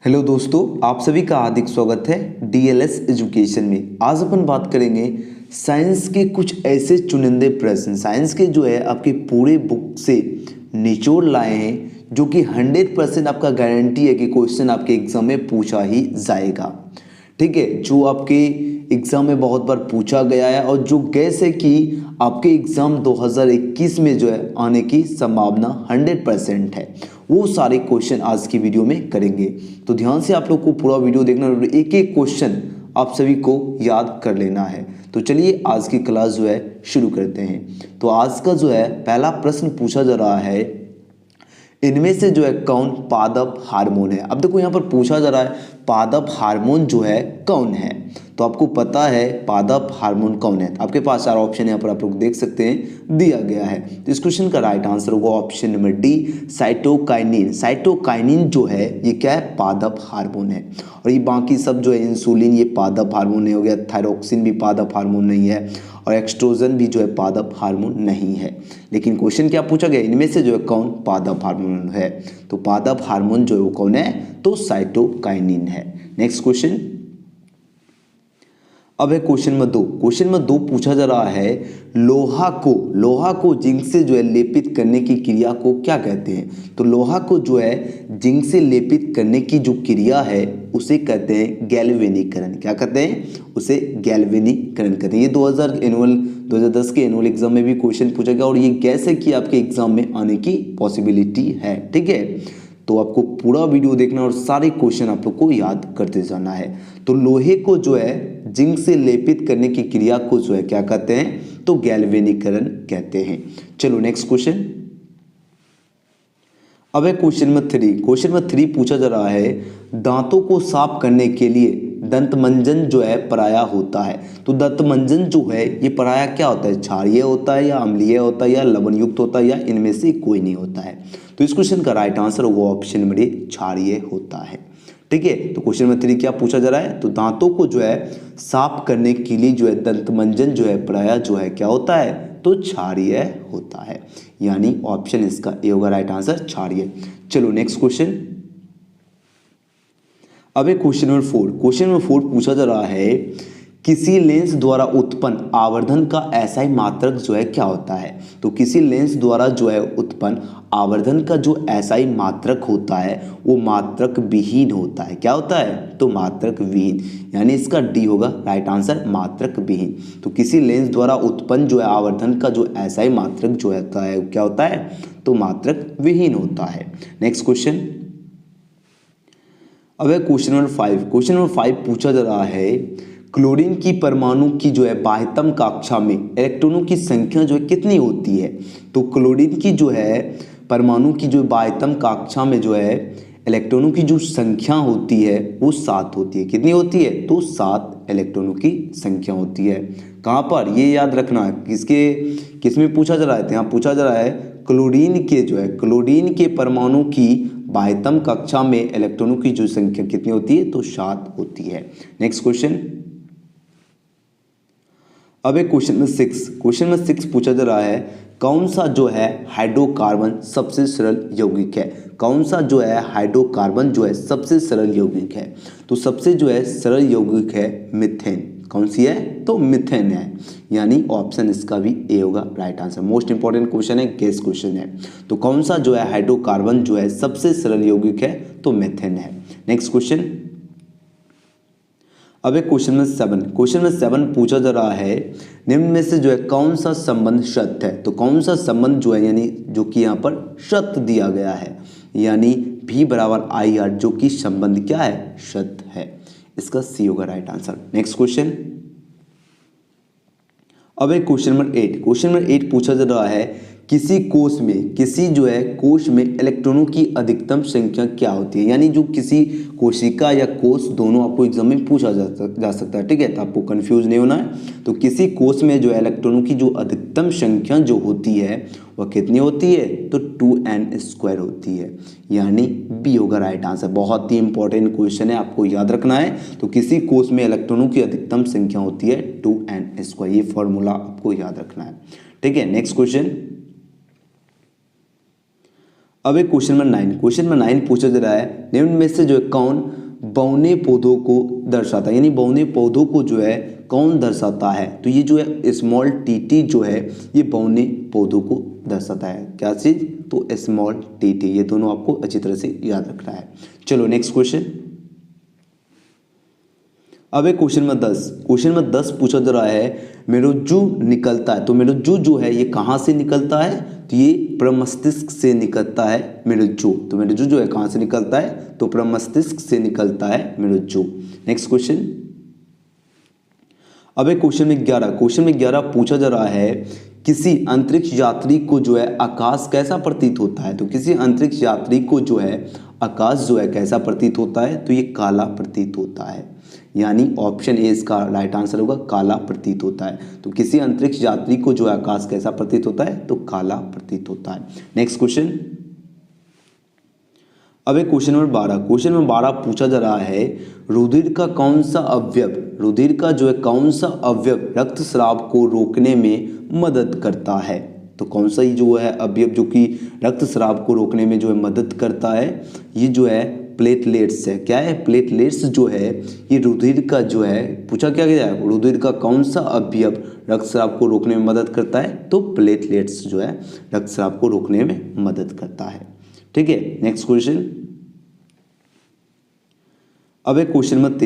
Hello दोस्तों, आप सभी का हार्दिक स्वागत है डीएलएस एजुकेशन में। आज अपन बात करेंगे साइंस के कुछ ऐसे चुनिंदे प्रश्न, साइंस के जो है आपके पूरे बुक से निचोड़ लाए हैं, जो कि 100% आपका गारंटी है कि क्वेश्चन आपके एग्जाम में पूछा ही जाएगा। ठीक है, जो आपके एग्जाम में बहुत बार पूछा गया है और जो गैस है कि आपके एग्जाम 2021 में जो है आने की संभावना 100% है, वो सारे क्वेश्चन आज की वीडियो में करेंगे। तो ध्यान से आप लोग को पूरा वीडियो देखना और एक एक क्वेश्चन आप सभी को याद कर लेना है। तो चलिए आज की क्लास जो है शुरू करते हैं। तो आज का जो है पहला प्रश्न पूछा जा रहा है, इनमें से जो है कौन पादप हार्मोन है। अब देखो यहाँ पर पूछा जा रहा है पादप हार्मोन जो है कौन है, तो आपको पता है पादप हार्मोन कौन है। आपके पास चार ऑप्शन यहाँ पर आप लोग देख सकते हैं दिया गया है। तो इस क्वेश्चन का राइट आंसर होगा option number D, cytokinin. Cytokinin जो है ये क्या है, पादप हार्मोन है। और ये बाकी सब जो है इंसुलिन ये पादप हार्मोन नहीं हो गया, थायरोक्सिन भी पादप हार्मोन नहीं है और एक्सट्रोजन भी जो है पादप हार्मोन नहीं है। लेकिन क्वेश्चन क्या पूछा गया, इनमें से जो है कौन पादप हार्मोन है। तो पादप हार्मोन जो है वो कौन है, तो साइटोकाइनिन है। नेक्स्ट क्वेश्चन, अब है क्वेश्चन नंबर दो। क्वेश्चन नंबर दो पूछा जा रहा है लोहा को जिंक से जो है लेपित करने की क्रिया को क्या कहते हैं। तो लोहा को जो है जिंक से लेपित करने की जो क्रिया है उसे कहते हैं गैल्वेनीकरण। क्या कहते हैं, उसे गैल्वेनीकरण कहते हैं। ये 2010 के एनुअल एग्जाम में भी क्वेश्चन पूछा गया और ये गैस है कि आपके एग्जाम में आने की पॉसिबिलिटी है। ठीक है, तो आपको पूरा वीडियो देखना और सारे क्वेश्चन आप लोग को याद करते जाना है। तो लोहे को जो है जिंक से लेपित करने की क्रिया को जो है क्या कहते हैं, तो गैल्वेनीकरण कहते हैं। चलो नेक्स्ट क्वेश्चन, अब है question number three. Question number three पूछा जा रहा है दांतों को साफ करने के लिए दंतमंजन जो है पराया होता है। तो दंतमंजन जो है ये पराया क्या होता है, क्षारीय होता है या अम्लीय होता है या लवण युक्त होता है या इनमें से कोई नहीं होता है। तो इस क्वेश्चन का राइट आंसर होगा ऑप्शन नंबर ए, क्षारीय होता है। ठीक है, तो क्वेश्चन नंबर थ्री क्या पूछा जा रहा है, तो दांतों को जो है साफ करने के लिए जो है दंतमंजन जो है पराया जो है क्या होता है, तो क्षारीय होता है। यानी ऑप्शन इसका ए होगा राइट आंसर, क्षारीय। चलो नेक्स्ट क्वेश्चन, अब एक question number four. Question number four पूछा जा रहा है किसी लेंस द्वारा उत्पन्न आवर्धन का एसआई मात्रक जो है क्या होता है। तो किसी लेंस द्वारा जो है उत्पन्न आवर्धन का जो एसआई मात्रक होता है वो मात्रक विहीन होता है। क्या होता है, तो मात्रक विहीन। यानी इसका डी होगा राइट आंसर, मात्रक विहीन। तो किसी लेंस द्वारा उत्पन्न जो है आवर्धन का जो एसआई मात्रक जो होता है क्या होता है, तो मात्रक विहीन होता है। नेक्स्ट क्वेश्चन, अब है question number five. Question number five पूछा जा रहा है क्लोरीन की परमाणु की जो है बाह्यतम कक्षा में इलेक्ट्रॉनों की संख्या जो है कितनी होती है। तो क्लोरीन की जो है परमाणु की जो बाह्यतम कक्षा में जो है इलेक्ट्रॉनों की जो संख्या होती है वो 7 होती है। कितनी होती है, तो 7 इलेक्ट्रॉनों की संख्या होती है। कहाँ पर, ये याद रखना है, किसमें पूछा जा रहा है, यहाँ पूछा जा रहा है क्लोरीन के परमाणु की बाह्यतम कक्षा में इलेक्ट्रॉनों की जो संख्या कितनी होती है, तो 7 होती है। नेक्स्ट क्वेश्चन, अब एक क्वेश्चन नंबर 6। क्वेश्चन नंबर 6 पूछा जा रहा है कौन सा जो है हाइड्रोकार्बन सबसे सरल यौगिक है। कौन सा जो है हाइड्रोकार्बन जो है सबसे सरल यौगिक है। तो सबसे जो है सरल यौगिक है मीथेन। कौन सी है, तो मीथेन है। यानी ऑप्शन इसका भी ए होगा right answer. Most important question है, गेस क्वेश्चन है। तो कौन सा जो है हाइड्रोकार्बन जो है सबसे सरल यौगिक है, तो मीथेन है। नेक्स्ट क्वेश्चन, अब एक क्वेश्चन नंबर 7। क्वेश्चन नंबर 7 पूछा जा रहा है निम्न में से जो है कौन सा संबंध सत्य है। तो कौन सा संबंध जो है, यानी जो कि यहाँ पर सत्य दिया गया है, यानी V बराबर IR जो कि संबंध क्या है, सत्य है। इसका सी होगा राइट आंसर। नेक्स्ट क्वेश्चन, अब एक क्वेश्चन नंबर 8। क्वेश्चन नंबर 8 पूछा जा रहा है किसी कोश में इलेक्ट्रॉनों की अधिकतम संख्या क्या होती है। यानी जो किसी कोशिका या कोश दोनों आपको एग्जाम में पूछा जा सकता है। ठीक है, तो आपको कंफ्यूज नहीं होना है। तो किसी कोश में जो है इलेक्ट्रॉनों की जो अधिकतम संख्या जो होती है वह कितनी होती है, तो 2n² होती है। यानी बी होगा राइट आंसर। बहुत ही इंपॉर्टेंट क्वेश्चन है, आपको याद रखना है। तो किसी कोश में इलेक्ट्रॉनों की अधिकतम संख्या होती है 2n²। ये फॉर्मूला आपको याद रखना है। ठीक है, नेक्स्ट क्वेश्चन, अब एक क्वेश्चन नंबर 9 पूछा जा रहा है, निम्न में से जो है कौन बौने पौधों को दर्शाता है, यानी बौने पौधों को जो है कौन दर्शाता है। तो ये जो है स्मॉल टी जो है ये बौने पौधों को दर्शाता है। क्या चीज़? तो स्मॉल टी, ये दोनों आपको अच्छी तरह से याद रखना है। चलो नेक्स्ट क्वेश्चन। अब एक क्वेश्चन नंबर 10 पूछा जा रहा है, मेरुज्जु निकलता है। तो मेरुज्जु जो है ये कहाँ से निकलता है? तो ये प्रमस्तिष्क से निकलता है मेरुज्जु। तो मेरुज्जु जो है कहाँ से निकलता है? तो प्रमस्तिष्क से निकलता है मेरुज्जु। Next question. अब एक क्वेश्चन में 11 पूछा जा रहा है, किसी अंतरिक्ष यात्री को जो है आकाश कैसा प्रतीत होता है। तो किसी अंतरिक्ष यात्री को जो है आकाश जो है कैसा प्रतीत होता है? तो ये काला प्रतीत होता है, यानी ऑप्शन ए इसका राइट आंसर होगा, काला प्रतीत होता है। तो किसी अंतरिक्ष यात्री को जो है आकाश कैसा प्रतीत होता है? तो काला प्रतीत होता है। Next question. अब एक क्वेश्चन नंबर 12 पूछा जा रहा है, रुधिर का कौन सा अवयव रक्तस्राव को रोकने में मदद करता है। तो कौन सा ही जो है अवयव जो कि रक्तस्राव को रोकने में जो है मदद करता है? ये जो है प्लेटलेट्स है। क्या है? प्लेटलेट्स जो है ये रुधिर का जो है, पूछा क्या गया है, रुधिर का कौन सा अवयव रक्तस्राव को रोकने में मदद करता है? तो प्लेटलेट्स जो है रक्तस्राव को रोकने में मदद करता है। ठीक है, नेक्स्ट क्वेश्चन। अब एक क्वेश्चन नंबर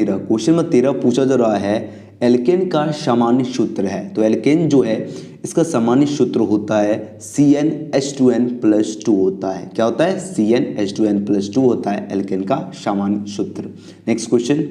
13 पूछा जा रहा है, एल्केन का सामान्य सूत्र है। तो एल्केन जो है इसका सामान्य सूत्र होता है CnH2n+2 होता है। क्या होता है? CnH2n+2 होता है एल्केन का सामान्य सूत्र। Next question.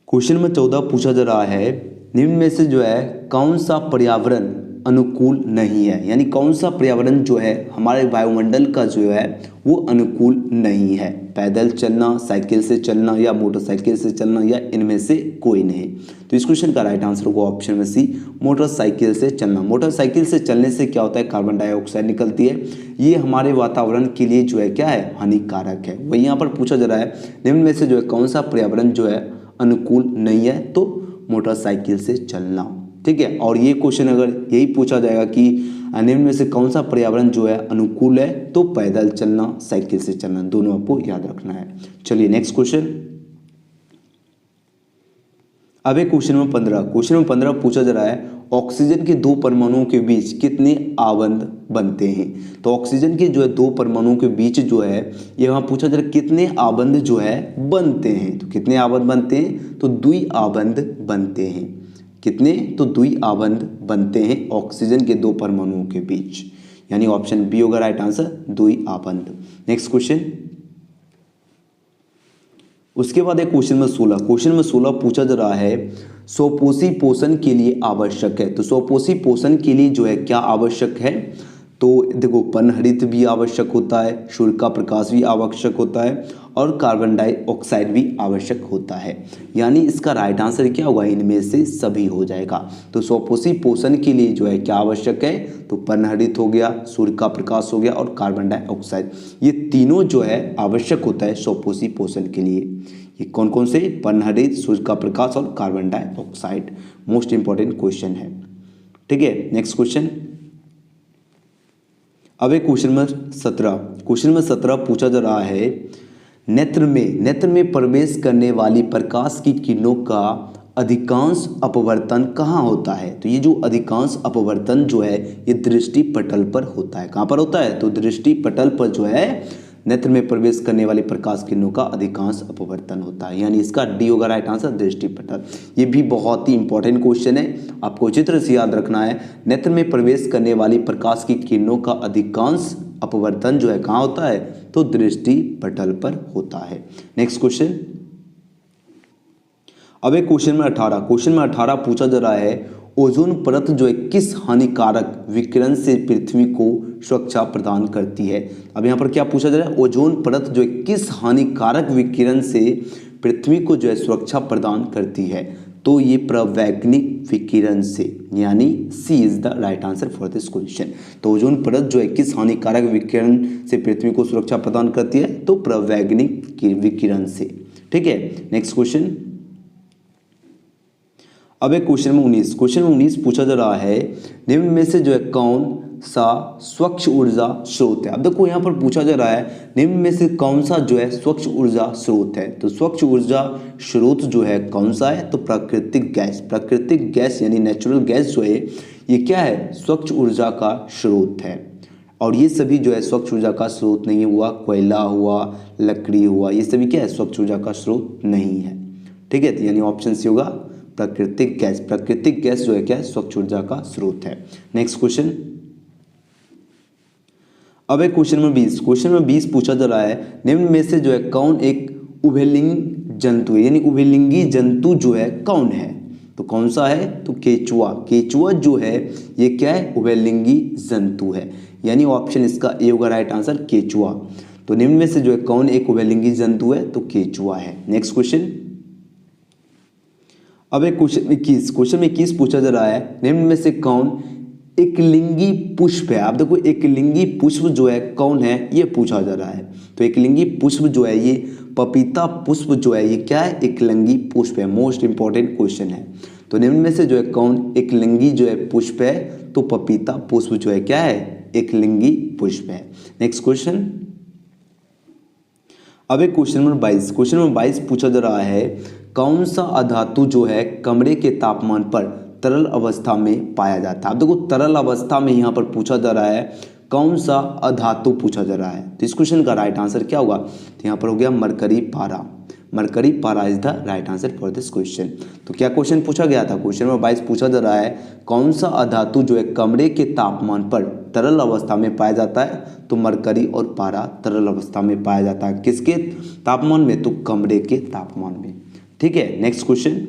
क्वेश्चन नंबर 14 पूछा जा रहा है, निम्न में से जो है कौन सा पर्यावरण अनुकूल नहीं है, यानी कौन सा पर्यावरण जो है हमारे वायुमंडल का जो है वो अनुकूल नहीं है। पैदल चलना, साइकिल से चलना या मोटरसाइकिल से चलना या इनमें से कोई नहीं। तो इस क्वेश्चन का राइट आंसर होगा ऑप्शन में सी, मोटरसाइकिल से चलना। मोटरसाइकिल से चलने से क्या होता है? कार्बन डाइऑक्साइड निकलती है, ये हमारे वातावरण के लिए जो है क्या है? हानिकारक है। वही यहाँ पर पूछा जा रहा है, निम्न में से जो है कौन सा पर्यावरण जो है अनुकूल नहीं है? तो मोटरसाइकिल से चलना। ठीक है, और ये क्वेश्चन अगर यही पूछा जाएगा कि निम्न में से कौन सा पर्यावरण जो है अनुकूल है, तो पैदल चलना, साइकिल से चलना, दोनों आपको याद रखना है। चलिए नेक्स्ट क्वेश्चन। अब एक क्वेश्चन नंबर 15 पूछा जा रहा है, ऑक्सीजन के 2 परमाणुओं के बीच कितने आबंध बनते हैं। तो ऑक्सीजन के जो है 2 परमाणुओं के बीच जो है ये वहाँ पूछा जा रहा है कितने आबंध जो है बनते हैं। तो कितने आबंध बनते हैं? तो 2 आबंध बनते हैं। कितने? तो 2 आबंध बनते हैं ऑक्सीजन के 2 परमाणुओं के बीच, यानी ऑप्शन बी होगा राइट आंसर, 2 आबंध। Next question. उसके बाद एक क्वेश्चन नंबर 16 पूछा जा रहा है, स्वपोषी पोषण के लिए आवश्यक है। तो स्वपोषी पोषण के लिए जो है क्या आवश्यक है? तो देखो, पर्णहरित भी आवश्यक होता है, सूर्य का प्रकाश भी आवश्यक होता है और कार्बन डाइऑक्साइड भी आवश्यक होता है, यानी इसका राइट आंसर क्या होगा? इनमें से सभी हो जाएगा। तो स्वपोषी पोषण के लिए जो है क्या आवश्यक है? तो पर्णहरित हो गया, सूर्य का प्रकाश हो गया और कार्बन डाइऑक्साइड, ये तीनों जो है आवश्यक होता है स्वपोषी पोषण के लिए। ये कौन कौन से? पर्णहरित, सूर्य का प्रकाश और carbon dioxide. Most important question है। ठीक है, नेक्स्ट क्वेश्चन। अब एक क्वेश्चन नंबर 17 पूछा जा रहा है, नेत्र में प्रवेश करने वाली प्रकाश की किरणों का अधिकांश अपवर्तन कहाँ होता है। तो ये जो अधिकांश अपवर्तन जो है ये दृष्टि पटल पर होता है। कहाँ पर होता है? तो दृष्टि पटल पर जो है नेत्र में प्रवेश करने वाली प्रकाश किरणों का अधिकांश अपवर्तन होता है, यानी इसका डी होगा राइट आंसर, दृष्टि पटल। ये भी बहुत ही इंपॉर्टेंट क्वेश्चन है, आपको अच्छी तरह से याद रखना है। नेत्र में प्रवेश करने वाली प्रकाश की किरणों का अधिकांश अपवर्तन जो है कहाँ होता है? तो दृष्टि पटल पर होता है। Next question. अब एक क्वेश्चन में 18 पूछा जा रहा है, ओजोन परत जो है किस हानिकारक विकिरण से पृथ्वी को सुरक्षा प्रदान करती है। अब यहाँ पर क्या पूछा जा रहा है? ओजोन परत जो है किस हानिकारक विकिरण से पृथ्वी को जो है सुरक्षा प्रदान करती है। तो ये प्रवैग्निक विकिरण से, यानी C is the right answer for this question. तो ओजोन परत जो है किस हानिकारक विकिरण से पृथ्वी को सुरक्षा प्रदान करती है? तो प्रवैग्निक विकिरण से। ठीक है, नेक्स्ट क्वेश्चन। अब एक क्वेश्चन में 19 पूछा जा रहा है, निम्न में से जो है कौन सा स्वच्छ ऊर्जा स्रोत है। अब देखो यहाँ पर पूछा जा रहा है निम्न में से कौन सा जो है स्वच्छ ऊर्जा स्रोत है। तो स्वच्छ ऊर्जा स्रोत जो है कौन सा है, तो प्राकृतिक गैस। प्राकृतिक गैस यानी नेचुरल गैस जो है ये क्या है, स्वच्छ ऊर्जा का स्रोत है। और ये सभी जो है स्वच्छ ऊर्जा का स्रोत नहीं हुआ, कोयला हुआ, लकड़ी हुआ, ये सभी क्या है स्वच्छ ऊर्जा का स्रोत नहीं है। ठीक है, तो यानी ऑप्शन सी होगा प्राकृतिक गैस। प्राकृतिक गैस जो है क्या है, स्वच्छ ऊर्जा का स्रोत है। नेक्स्ट क्वेश्चन, अब एक क्वेश्चन नंबर 20। क्वेश्चन नंबर 20 पूछा जा रहा है निम्न में से जो है कौन एक उभयलिंगी जंतु है, यानी उभयलिंगी जंतु जो है कौन है। तो कौन सा है, तो केचुआ। केचुआ जो है ये क्या है, उभयलिंगी जंतु है, यानी ऑप्शन इसका ए होगा राइट आंसर, केचुआ। तो निम्न में से जो है कौन एक उभयलिंगी जंतु है, तो केचुआ है। नेक्स्ट क्वेश्चन, अब एक क्वेश्चन 21 पूछा जा रहा है निम्न में से कौन एकलिंगी पुष्प है। आप देखो एकलिंगी पुष्प जो है कौन है, ये पूछा जा रहा है। तो एकलिंगी पुष्प जो है ये पपीता पुष्प जो है ये क्या है, एकलिंगी पुष्प है। मोस्ट इंपॉर्टेंट क्वेश्चन है। तो निम्न में से जो है कौन एकलिंगी जो है पुष्प है, तो पपीता पुष्प जो है क्या है, एकलिंगी पुष्प है। नेक्स्ट क्वेश्चन, अब एक क्वेश्चन नंबर 22। क्वेश्चन नंबर 22 पूछा जा रहा है कौन सा अधातु जो है कमरे के तापमान पर तरल अवस्था में पाया जाता है। अब देखो तरल अवस्था में यहाँ पर पूछा जा रहा है कौन सा अधातु पूछा जा रहा है। तो इस क्वेश्चन का राइट आंसर क्या होगा, तो यहाँ पर हो गया मरकरी पारा। मरकरी पारा is the right answer for this question. तो क्या क्वेश्चन पूछा गया था, क्वेश्चन नंबर 22 पूछा जा रहा है कौन सा अधातु जो है कमरे के तापमान पर तरल अवस्था में पाया जाता है। तो मरकरी और पारा तरल अवस्था में पाया जाता है, किसके तापमान में, तो कमरे के तापमान में। ठीक है, नेक्स्ट क्वेश्चन,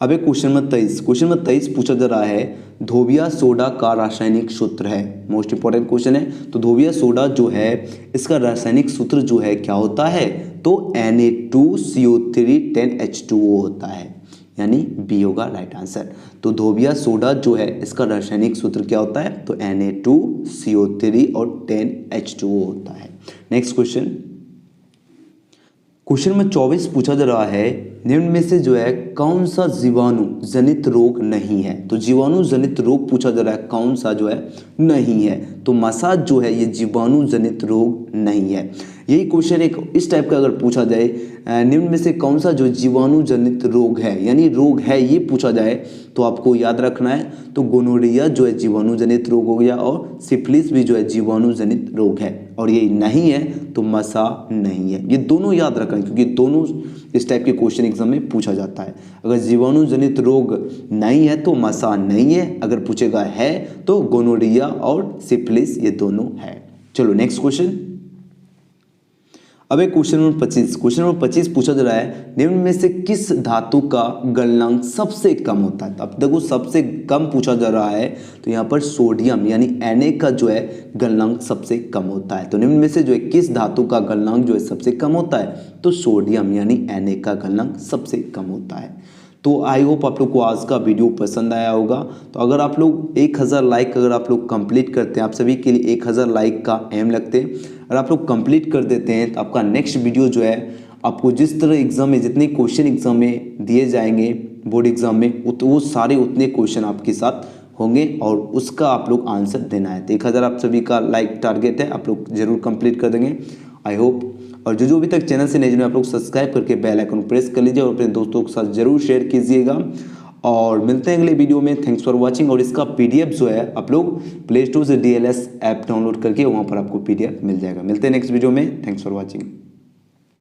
अब एक क्वेश्चन नंबर 23। क्वेश्चन नंबर 23 पूछा जा रहा है धोबिया सोडा का रासायनिक सूत्र है। मोस्ट इंपॉर्टेंट क्वेश्चन है। तो धोबिया सोडा जो है इसका रासायनिक सूत्र जो है क्या होता है, तो Na2CO3 10H2O होता है, यानी बी होगा राइट आंसर। तो धोबिया सोडा जो है इसका रासायनिक सूत्र क्या होता है, तो Na2CO3 और 10H2O होता है। नेक्स्ट क्वेश्चन, क्वेश्चन नंबर 24 पूछा जा रहा है निम्न में से जो है कौन सा जीवाणु जनित रोग नहीं है। तो जीवाणु जनित रोग पूछा जा रहा है कौन सा जो है नहीं है। तो मसा जो है ये जीवाणु जनित रोग नहीं है। यही क्वेश्चन एक इस टाइप का अगर पूछा जाए निम्न में से कौन सा जो जीवाणु जनित रोग है, यानी रोग है ये पूछा जाए, तो आपको याद रखना है तो गोनोरिया जो है जीवाणु जनित रोग हो गया, और सिफिलिस भी जो है जीवाणु जनित रोग है, और ये नहीं है तो मसा नहीं है। ये दोनों याद रखना क्योंकि दोनों इस टाइप के क्वेश्चन एग्जाम में पूछा जाता है। अगर जीवाणु जनित रोग नहीं है तो मसा नहीं है, अगर पूछेगा है तो गोनोरिया और सिफिलिस ये दोनों है। चलो नेक्स्ट क्वेश्चन, अब एक क्वेश्चन नंबर 25। क्वेश्चन नंबर 25 पूछा जा रहा है निम्न में से किस धातु का गलनांक सबसे कम होता है। अब देखो सबसे कम पूछा जा रहा है, तो यहाँ पर सोडियम यानी Na का जो है गलनांक सबसे कम होता है। तो निम्न में से जो है किस धातु का गलनांक जो है सबसे कम होता है, तो सोडियम यानी Na का गलनांक सबसे कम होता है। तो आई होप आप लोग को आज का वीडियो पसंद आया होगा। तो अगर आप लोग 1000 लाइक अगर आप लोग कंप्लीट करते हैं, आप सभी के लिए 1000 लाइक का एम लगते हैं, अगर आप लोग कंप्लीट कर देते हैं तो आपका नेक्स्ट वीडियो जो है आपको जिस तरह एग्जाम में जितने क्वेश्चन एग्जाम में दिए जाएंगे बोर्ड एग्जाम में वो सारे उतने क्वेश्चन आपके साथ होंगे और उसका आप लोग आंसर देना है। तो 1000 आप सभी का लाइक टारगेट है, आप लोग जरूर कंप्लीट कर देंगे आई होप। और जो अभी तक चैनल से नहीं जुड़े आप लोग सब्सक्राइब करके बेल आइकन प्रेस कर लीजिए और अपने दोस्तों के साथ जरूर शेयर कीजिएगा। और मिलते हैं अगले वीडियो में। Thanks for watching. और इसका पीडीएफ जो है आप लोग प्ले स्टोर से DLS ऐप डाउनलोड करके वहाँ पर आपको पीडीएफ मिल जाएगा। मिलते हैं नेक्स्ट वीडियो में। Thanks for watching.